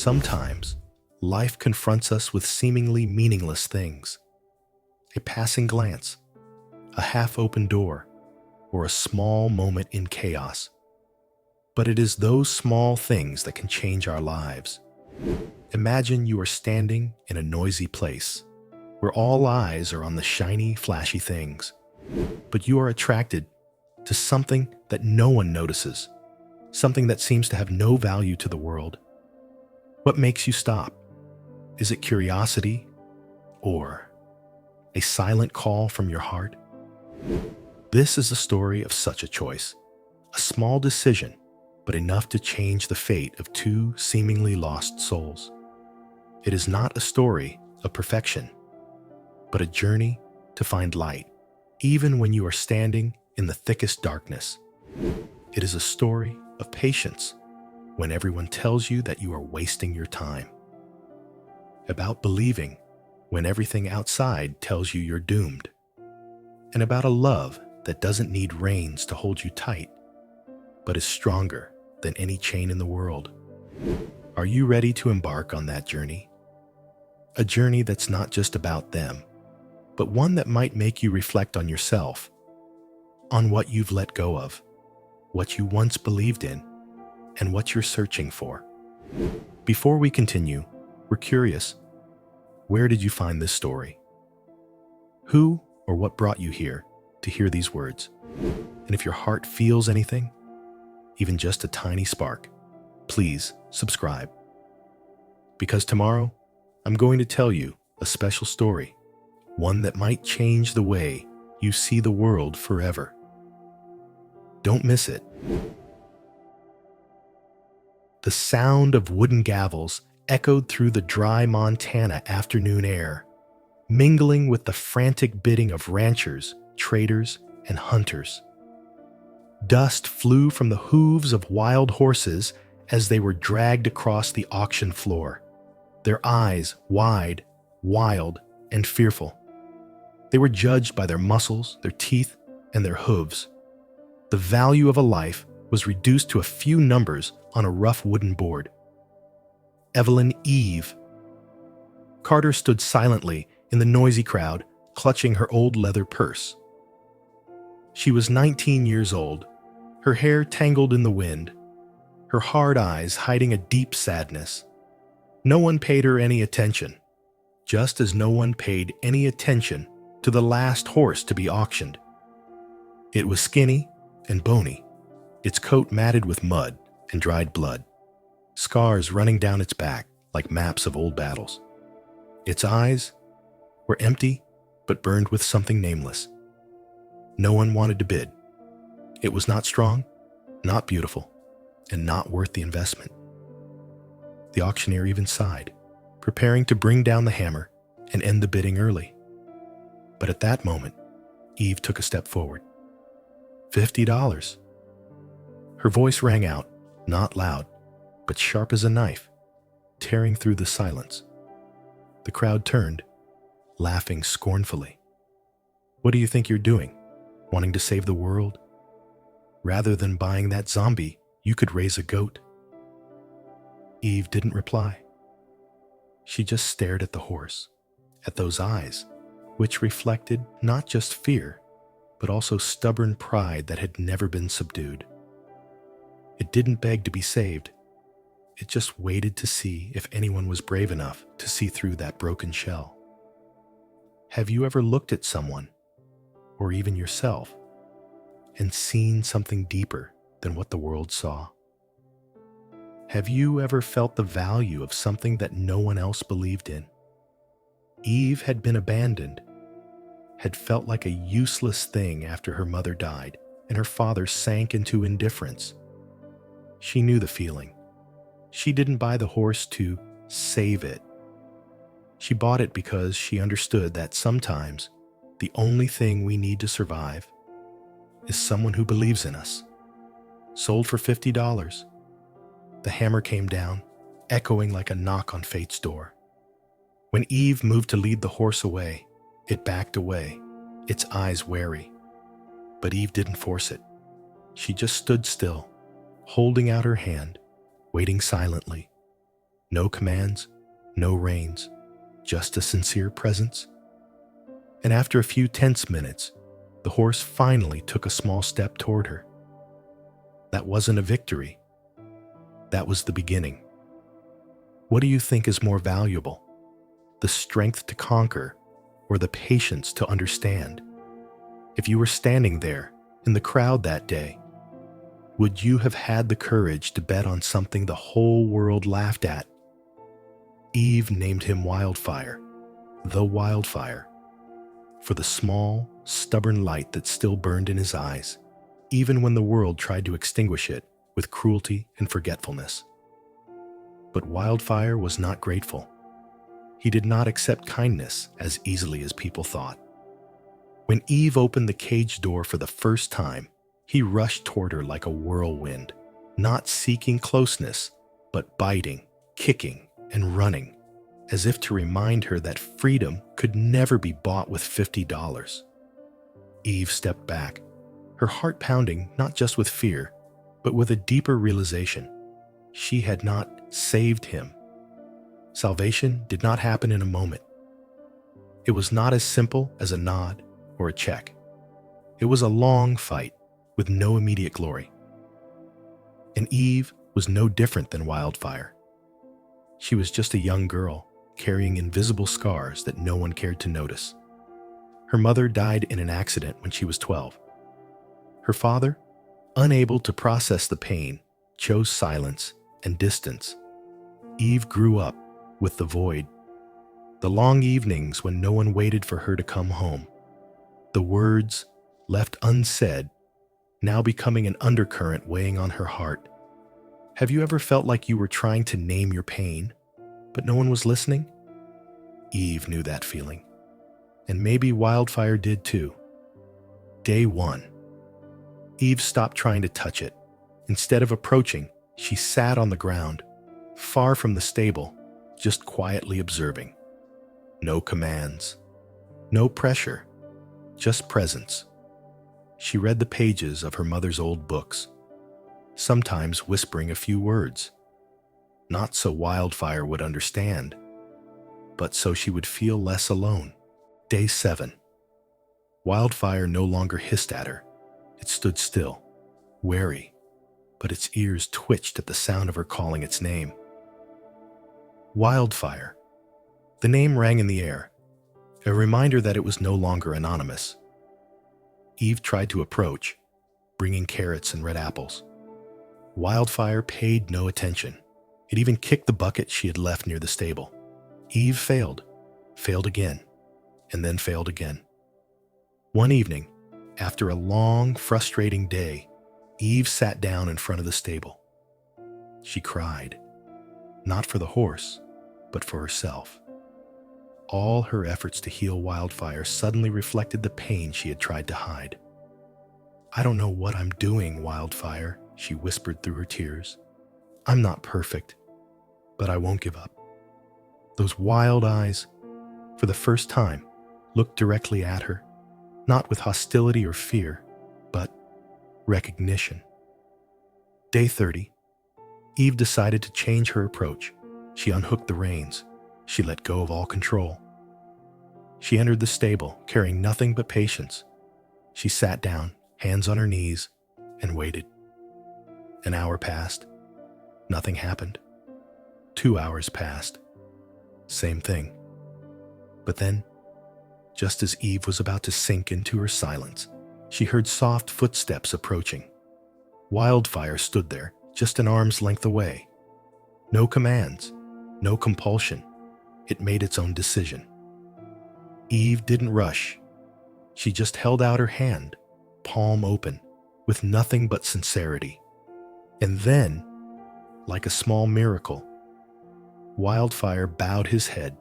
Sometimes, life confronts us with seemingly meaningless things. A passing glance, a half-open door, or a small moment in chaos. But it is those small things that can change our lives. Imagine you are standing in a noisy place, where all eyes are on the shiny, flashy things. But you are attracted to something that no one notices, something that seems to have no value to the world. What makes you stop? Is it curiosity or a silent call from your heart? This is the story of such a choice, a small decision, but enough to change the fate of two seemingly lost souls. It is not a story of perfection, but a journey to find light, even when you are standing in the thickest darkness. It is a story of patience when everyone tells you that you are wasting your time. About believing when everything outside tells you you're doomed. And about a love that doesn't need reins to hold you tight, but is stronger than any chain in the world. Are you ready to embark on that journey? A journey that's not just about them, but one that might make you reflect on yourself, on what you've let go of, what you once believed in, and what you're searching for. Before we continue, we're curious. Where did you find this story? Who or what brought you here to hear these words? And if your heart feels anything, even just a tiny spark, please subscribe. Because tomorrow, I'm going to tell you a special story, one that might change the way you see the world forever. Don't miss it. The sound of wooden gavels echoed through the dry Montana afternoon air, mingling with the frantic bidding of ranchers, traders, and hunters. Dust flew from the hooves of wild horses as they were dragged across the auction floor, their eyes wide, wild, and fearful. They were judged by their muscles, their teeth, and their hooves. The value of a life was reduced to a few numbers on a rough wooden board. Evelyn Eve. Carter stood silently in the noisy crowd, clutching her old leather purse. She was 19 years old, her hair tangled in the wind, her hard eyes hiding a deep sadness. No one paid her any attention, just as no one paid any attention to the last horse to be auctioned. It was skinny and bony, its coat matted with mud and dried blood, scars running down its back like maps of old battles. Its eyes were empty but burned with something nameless. No one wanted to bid. It was not strong, not beautiful, and not worth the investment. The auctioneer even sighed, preparing to bring down the hammer and end the bidding early. But at that moment, Eve took a step forward. $50. Her voice rang out, not loud, but sharp as a knife, tearing through the silence. The crowd turned, laughing scornfully. What do you think you're doing? Wanting to save the world? Rather than buying that zombie, you could raise a goat. Eve didn't reply. She just stared at the horse, at those eyes, which reflected not just fear, but also stubborn pride that had never been subdued. It didn't beg to be saved. It just waited to see if anyone was brave enough to see through that broken shell. Have you ever looked at someone, or even yourself, and seen something deeper than what the world saw? Have you ever felt the value of something that no one else believed in? Eve had been abandoned, had felt like a useless thing after her mother died and her father sank into indifference. She knew the feeling. She didn't buy the horse to save it. She bought it because she understood that sometimes the only thing we need to survive is someone who believes in us. Sold for $50. The hammer came down, echoing like a knock on fate's door. When Eve moved to lead the horse away, it backed away, its eyes wary. But Eve didn't force it. She just stood still, holding out her hand, waiting silently. No commands, no reins, just a sincere presence. And after a few tense minutes, the horse finally took a small step toward her. That wasn't a victory. That was the beginning. What do you think is more valuable? The strength to conquer or the patience to understand? If you were standing there in the crowd that day, would you have had the courage to bet on something the whole world laughed at? Eve named him Wildfire, the Wildfire, for the small, stubborn light that still burned in his eyes, even when the world tried to extinguish it with cruelty and forgetfulness. But Wildfire was not grateful. He did not accept kindness as easily as people thought. When Eve opened the cage door for the first time, he rushed toward her like a whirlwind, not seeking closeness, but biting, kicking, and running, as if to remind her that freedom could never be bought with $50. Eve stepped back, her heart pounding not just with fear, but with a deeper realization. She had not saved him. Salvation did not happen in a moment. It was not as simple as a nod or a check. It was a long fight with no immediate glory. And Eve was no different than Wildfire. She was just a young girl carrying invisible scars that no one cared to notice. Her mother died in an accident when she was 12. Her father, unable to process the pain, chose silence and distance. Eve grew up with the void, the long evenings when no one waited for her to come home, the words left unsaid, now becoming an undercurrent weighing on her heart. Have you ever felt like you were trying to name your pain, but no one was listening? Eve knew that feeling, and maybe Wildfire did too. Day 1. Eve stopped trying to touch it. Instead of approaching, she sat on the ground, far from the stable, just quietly observing. No commands, no pressure, just presence. She read the pages of her mother's old books, sometimes whispering a few words, not so Wildfire would understand, but so she would feel less alone. Day 7. Wildfire no longer hissed at her. It stood still, wary, but its ears twitched at the sound of her calling its name. Wildfire. The name rang in the air, a reminder that it was no longer anonymous. Eve tried to approach, bringing carrots and red apples. Wildfire paid no attention. It even kicked the bucket she had left near the stable. Eve failed again, and then failed again. One evening, after a long, frustrating day, Eve sat down in front of the stable. She cried, not for the horse, but for herself. All her efforts to heal Wildfire suddenly reflected the pain she had tried to hide. "I don't know what I'm doing, Wildfire," she whispered through her tears. "I'm not perfect, but I won't give up." Those wild eyes, for the first time, looked directly at her, not with hostility or fear, but recognition. Day 30. Eve decided to change her approach. She unhooked the reins. She let go of all control. She entered the stable, carrying nothing but patience. She sat down, hands on her knees, and waited. An hour passed. Nothing happened. 2 hours passed. Same thing. But then, just as Eve was about to sink into her silence, she heard soft footsteps approaching. Wildfire stood there, just an arm's length away. No commands, no compulsion. It made its own decision. Eve didn't rush. She just held out her hand, palm open, with nothing but sincerity. And then, like a small miracle, Wildfire bowed his head,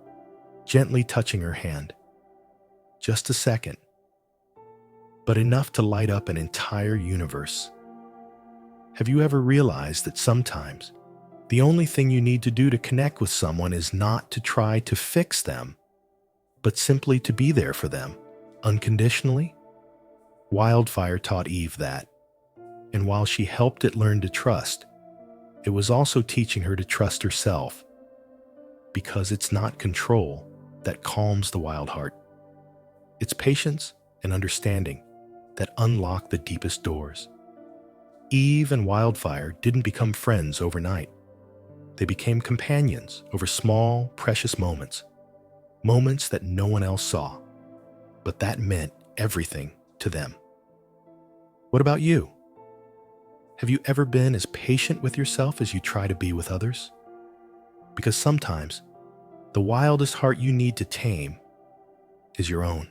gently touching her hand. Just a second, but enough to light up an entire universe. Have you ever realized that sometimes the only thing you need to do to connect with someone is not to try to fix them, but simply to be there for them, unconditionally? Wildfire taught Eve that, and while she helped it learn to trust, it was also teaching her to trust herself. because it's not control that calms the wild heart. It's patience and understanding that unlock the deepest doors. Eve and Wildfire didn't become friends overnight. They became companions over small, precious moments. Moments that no one else saw, but that meant everything to them. What about you? Have you ever been as patient with yourself as you try to be with others? Because sometimes, the wildest heart you need to tame is your own.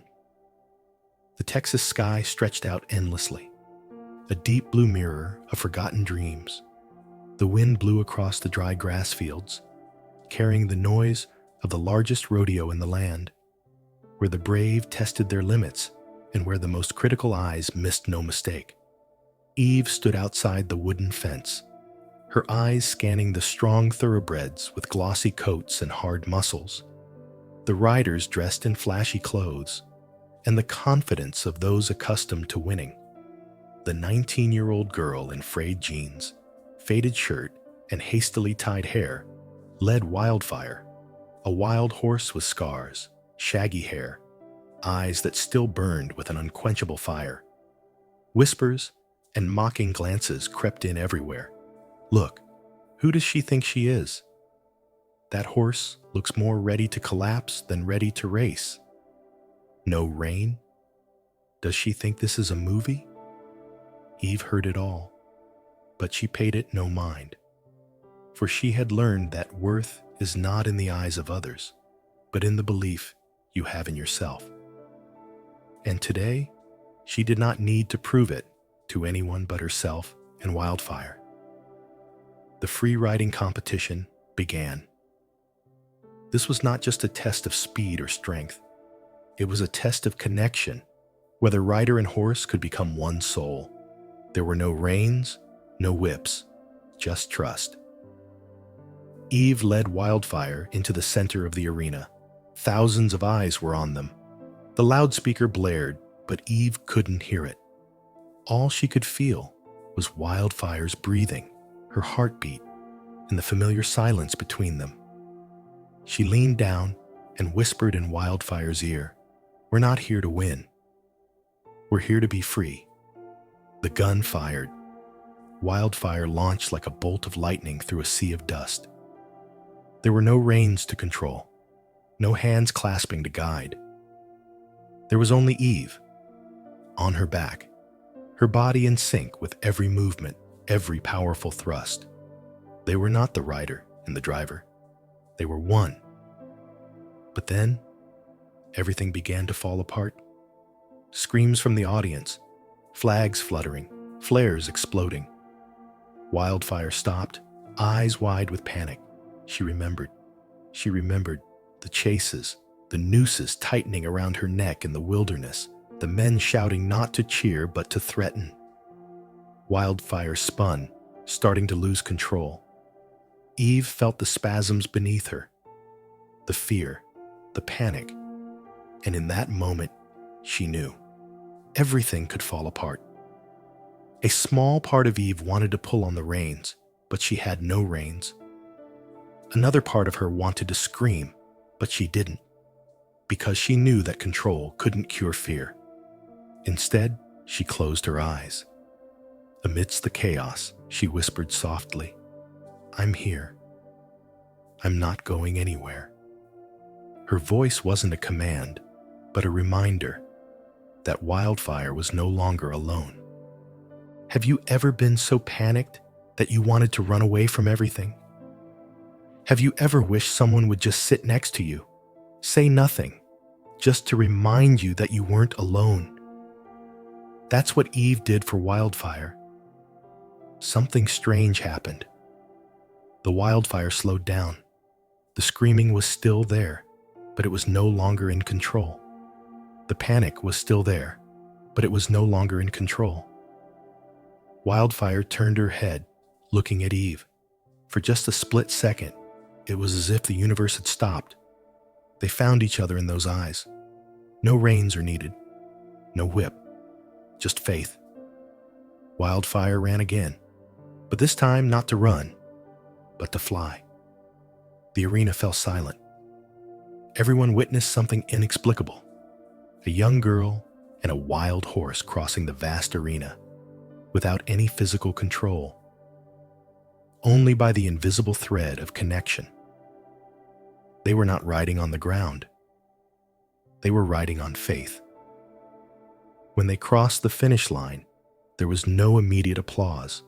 The Texas sky stretched out endlessly, a deep blue mirror of forgotten dreams. The wind blew across the dry grass fields, carrying the noise of the largest rodeo in the land, where the brave tested their limits and where the most critical eyes missed no mistake. Eve stood outside the wooden fence, her eyes scanning the strong thoroughbreds with glossy coats and hard muscles, the riders dressed in flashy clothes, and the confidence of those accustomed to winning. The 19-year-old girl in frayed jeans, faded shirt, and hastily tied hair led Wildfire, a wild horse with scars, shaggy hair, eyes that still burned with an unquenchable fire. Whispers and mocking glances crept in everywhere. Look, who does she think she is? That horse looks more ready to collapse than ready to race. No rain? Does she think this is a movie? Eve heard it all, but she paid it no mind. For she had learned that worth is not in the eyes of others, but in the belief you have in yourself. And today, she did not need to prove it to anyone but herself and Wildfire. The free riding competition began. This was not just a test of speed or strength. It was a test of connection, whether rider and horse could become one soul. There were no reins, no whips, just trust. Eve led Wildfire into the center of the arena. Thousands of eyes were on them. The loudspeaker blared, but Eve couldn't hear it. All she could feel was Wildfire's breathing, her heartbeat, and the familiar silence between them. She leaned down and whispered in Wildfire's ear, "We're not here to win. We're here to be free." The gun fired. Wildfire launched like a bolt of lightning through a sea of dust. There were no reins to control, no hands clasping to guide. There was only Eve, on her back, her body in sync with every movement, every powerful thrust. They were not the rider and the driver. They were one. But then, everything began to fall apart. Screams from the audience, flags fluttering, flares exploding. Wildfire stopped, eyes wide with panic. She remembered the chases, the nooses tightening around her neck in the wilderness, the men shouting not to cheer but to threaten. Wildfire spun, starting to lose control. Eve felt the spasms beneath her, the fear, the panic, and in that moment, she knew everything could fall apart. A small part of Eve wanted to pull on the reins, but she had no reins. Another part of her wanted to scream, but she didn't, because she knew that control couldn't cure fear. Instead, she closed her eyes. Amidst the chaos, she whispered softly, "I'm here. I'm not going anywhere." Her voice wasn't a command, but a reminder that Wildfire was no longer alone. Have you ever been so panicked that you wanted to run away from everything? Have you ever wished someone would just sit next to you, say nothing, just to remind you that you weren't alone? That's what Eve did for Wildfire. Something strange happened. The wildfire slowed down. The screaming was still there, but it was no longer in control. The panic was still there, but it was no longer in control. Wildfire turned her head, looking at Eve. For just a split second, it was as if the universe had stopped. They found each other in those eyes. No reins are needed, no whip, just faith. Wildfire ran again, but this time not to run, but to fly. The arena fell silent. Everyone witnessed something inexplicable. A young girl and a wild horse crossing the vast arena without any physical control, only by the invisible thread of connection. They were not riding on the ground. They were riding on faith. When they crossed the finish line, there was no immediate applause.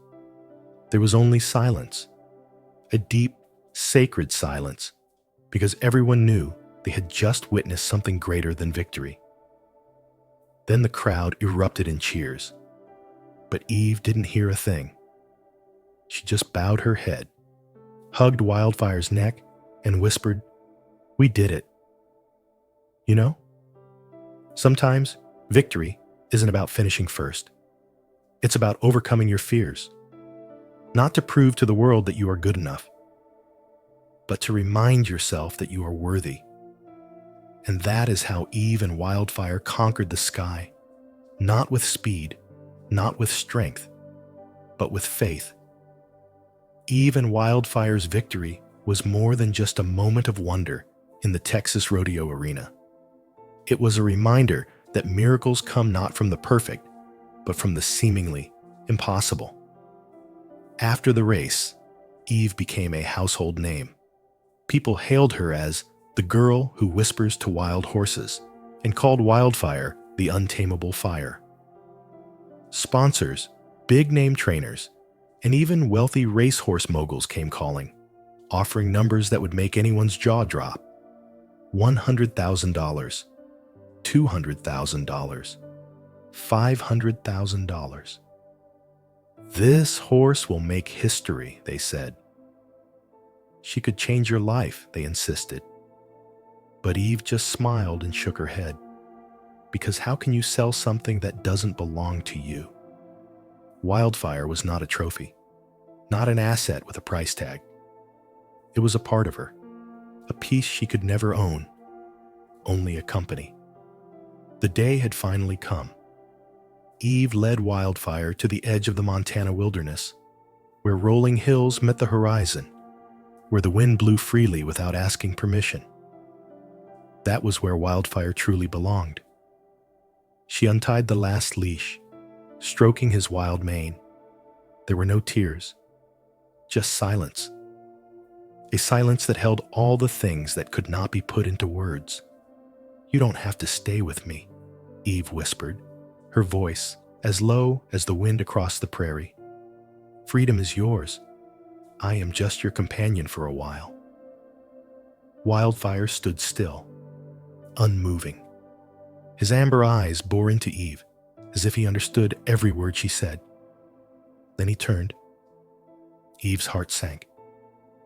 There was only silence, a deep, sacred silence, because everyone knew they had just witnessed something greater than victory. Then the crowd erupted in cheers, but Eve didn't hear a thing. She just bowed her head, hugged Wildfire's neck, and whispered, "We did it." You know, sometimes victory isn't about finishing first. It's about overcoming your fears, not to prove to the world that you are good enough, but to remind yourself that you are worthy. And that is how Eve and Wildfire conquered the sky, not with speed, not with strength, but with faith. Eve and Wildfire's victory was more than just a moment of wonder in the Texas rodeo arena. It was a reminder that miracles come not from the perfect, but from the seemingly impossible. After the race, Eve became a household name. People hailed her as the girl who whispers to wild horses and called Wildfire the untamable fire. Sponsors, big-name trainers, and even wealthy racehorse moguls came calling, offering numbers that would make anyone's jaw drop. $100,000, $200,000, $500,000. This horse will make history, they said. She could change your life, they insisted. But Eve just smiled and shook her head. Because how can you sell something that doesn't belong to you? Wildfire was not a trophy, not an asset with a price tag. It was a part of her, a piece she could never own, only accompany. The day had finally come. Eve led Wildfire to the edge of the Montana wilderness, where rolling hills met the horizon, where the wind blew freely without asking permission. That was where Wildfire truly belonged. She untied the last leash, stroking his wild mane. There were no tears, just silence. A silence that held all the things that could not be put into words. "You don't have to stay with me," Eve whispered, her voice as low as the wind across the prairie. "Freedom is yours. I am just your companion for a while." Wildfire stood still, unmoving. His amber eyes bore into Eve, as if he understood every word she said. Then he turned. Eve's heart sank.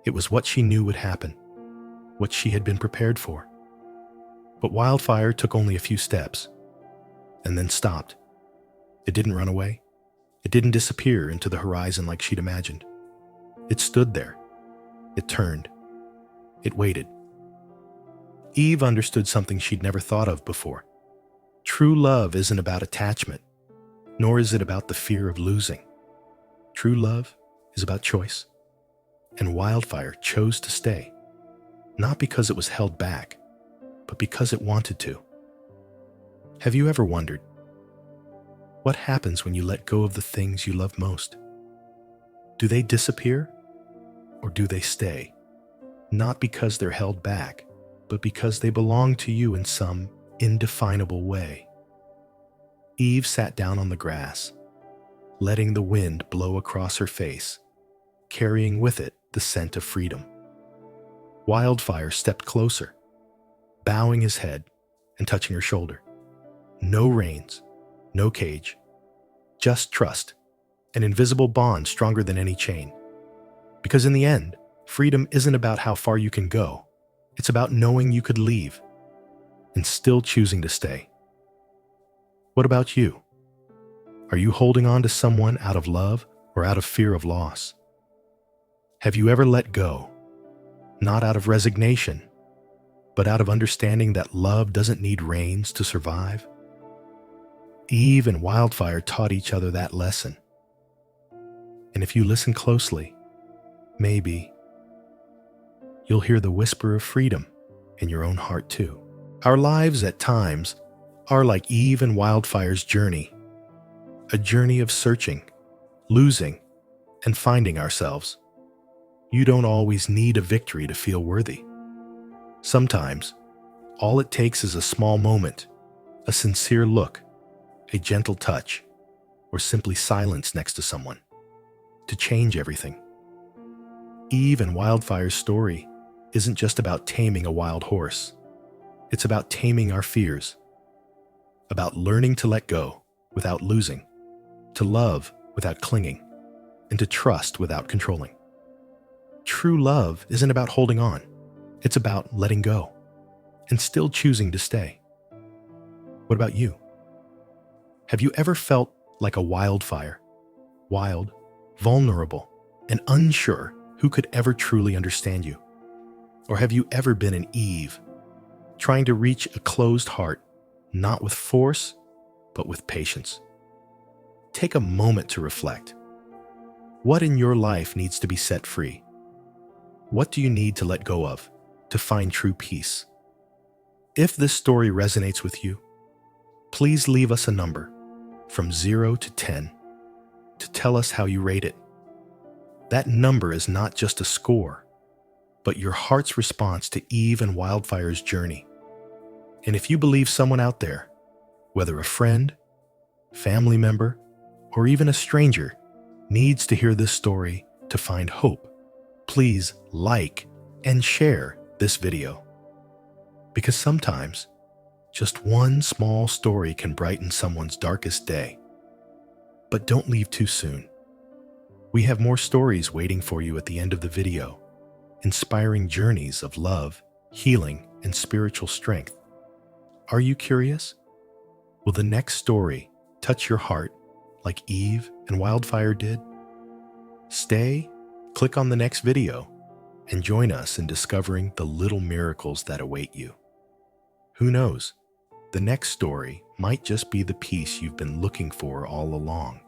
It was what she knew would happen, what she had been prepared for. But Wildfire took only a few steps, and then stopped. It didn't run away. It didn't disappear into the horizon like she'd imagined. It stood there. It turned. It waited. Eve understood something she'd never thought of before. True love isn't about attachment, nor is it about the fear of losing. True love is about choice. And Wildfire chose to stay, not because it was held back, but because it wanted to. Have you ever wondered, what happens when you let go of the things you love most? Do they disappear, or do they stay? Not because they're held back, but because they belong to you in some indefinable way. Eve sat down on the grass, letting the wind blow across her face, carrying with it the scent of freedom. Wildfire stepped closer, bowing his head and touching her shoulder. No reins, no cage, just trust, an invisible bond stronger than any chain. Because in the end, freedom isn't about how far you can go. It's about knowing you could leave and still choosing to stay. What about you? Are you holding on to someone out of love or out of fear of loss? Have you ever let go, not out of resignation, but out of understanding that love doesn't need reins to survive? Eve and Wildfire taught each other that lesson. And if you listen closely, maybe You'll hear the whisper of freedom in your own heart too. Our lives at times are like Eve and Wildfire's journey, a journey of searching, losing, and finding ourselves. You don't always need a victory to feel worthy. Sometimes, all it takes is a small moment, a sincere look, a gentle touch, or simply silence next to someone to change everything. Eve and Wildfire's story isn't just about taming a wild horse. It's about taming our fears, about learning to let go without losing, to love without clinging, and to trust without controlling. True love isn't about holding on. It's about letting go and still choosing to stay. What about you? Have you ever felt like a wildfire, wild, vulnerable, and unsure who could ever truly understand you? Or have you ever been an Eve, trying to reach a closed heart, not with force, but with patience? Take a moment to reflect. What in your life needs to be set free? What do you need to let go of to find true peace? If this story resonates with you, please leave us a number from 0 to 10 to tell us how you rate it. That number is not just a score, but your heart's response to Eve and Wildfire's journey. And if you believe someone out there, whether a friend, family member, or even a stranger, needs to hear this story to find hope, please like and share this video. Because sometimes, just one small story can brighten someone's darkest day. But don't leave too soon. We have more stories waiting for you at the end of the video, inspiring journeys of love, healing, and spiritual strength. Are you curious? Will the next story touch your heart like Eve and Wildfire did? Stay, click on the next video, and join us in discovering the little miracles that await you. Who knows? The next story might just be the peace you've been looking for all along.